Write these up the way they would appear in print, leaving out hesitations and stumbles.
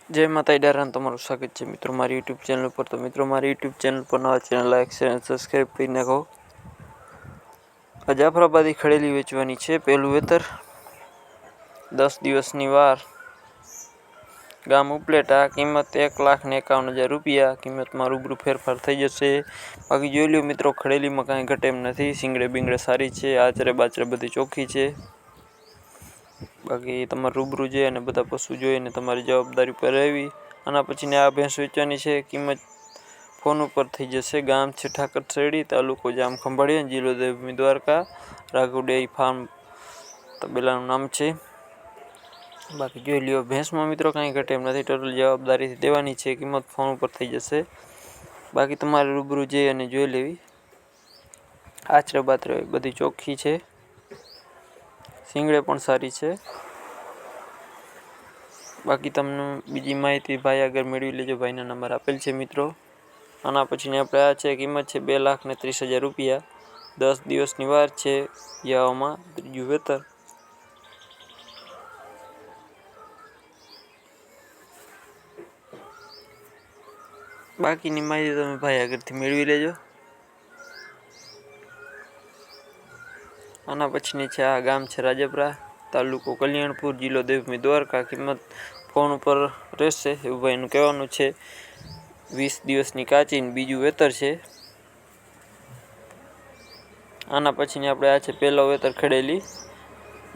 जय माता डायरा तमारू स्वागत है मित्रों मारी यूट्यूब चैनल पर। तो मित्रों मारी यूट्यूब चैनल पर नवा चैनल लाइक शेयर और सब्सक्राइब कर नाखो। जाफराबादी खड़ेली वेचवानी है। पहलू वेतर 10 दिवसनी वार गाम उपलेटा। किंमत 1,51,000 रुपया। किंमत में रूबरू फेरफार थी जैसे। बाकी जो लियो मित्रों खड़ेली में कहीं घटे एम नहीं। सींगड़े बींगड़े सारी है। आचरे बाचरे बधी चोखी है। बाकी तमारे रूबरू जे अने बधा पशु जोईने तमारी जवाबदारी पर रही। आना पछीने आ भैंस वेचवानी छे। किंमत फोन पर थी जैसे। गाम छे ठाकरसेड़ी, तालुको जाम खंभाळिया, जिल्लो देवभूमि द्वारका। राघव डेयरी फार्म तबेलानुं नाम छे। बाकी जोई लियो भैंस में मित्रों कहीं घटे एम नहीं। टोटल जवाबदारी देवानी छे। किंमत फोन पर थी जैसे। बाकी तमारे रूबरू जे अने जोई लेवी। आचरे बाचरे बधी चोख्खी छे। सींगड़े पण सारी छे। बाकी तमने बीजी माहिती भाई अगर मेळवी लेजो। भाईना नंबर आपेल छे मित्रों। आना पछीने आपणे आ छे। किंमत छे 2,30,000 रुपया। 10 दिवसनी वार छे। याओमां त्रीजुं वेतर। बाकीनी माहिती तमे भाई આગળથી મેળવી લેજો। आना पछीनी छे आ गाम छे राजपरा, तालुको कल्याणपुर, जिल्लो देवभूमि द्वारका। किंमत फोन पर रहेशे एवुं भाईनुं कहेवानुं छे। 20 दिवसनी काची ने बीजुं वेतर छे। आना पछीनी आपणे आ छे पहेलो वेतर खड़ेली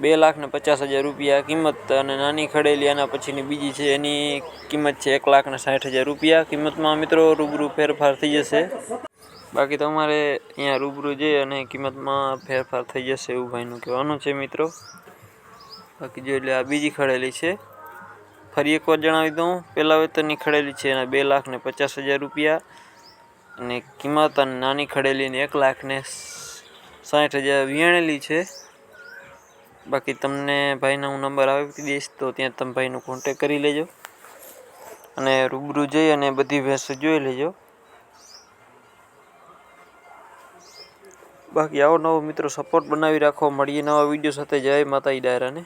2,50,000 रुपया किंमत। अने नानी खड़ेली आना पछीनी बीजी छे एनी किंमत छे 1,60,000 रुपया। किंमत में मित्रों रूबरू फेरफार थी जशे। बाकी तमारे अहींया रूबरू जे अने किंमत में फेरफार थई जशे एवुं भाईनुं कहेवानुं छे मित्रों। बाकी जो आ बीजी खड़ेली छे। फरी एक बार जणावी दूं, पहेला वेतरनी खड़ेली छे एना 2,50,000 रुपया अने किंमत। अने नानी खड़ेली ने 1,60,000 वियाणेली छे। बाकी तमने भाईना हूँ नंबर आपी दईश तो त्यां तमे भाईनो कॉन्टेक्ट करी लेजो अने रूबरू जई अने बधी भैंसो जोई लेजो। बाकी आवो नवो मित्रों सपोर्ट बनावी राखो। मळीए नवा विडियो साथे। जय माता डायरा ने।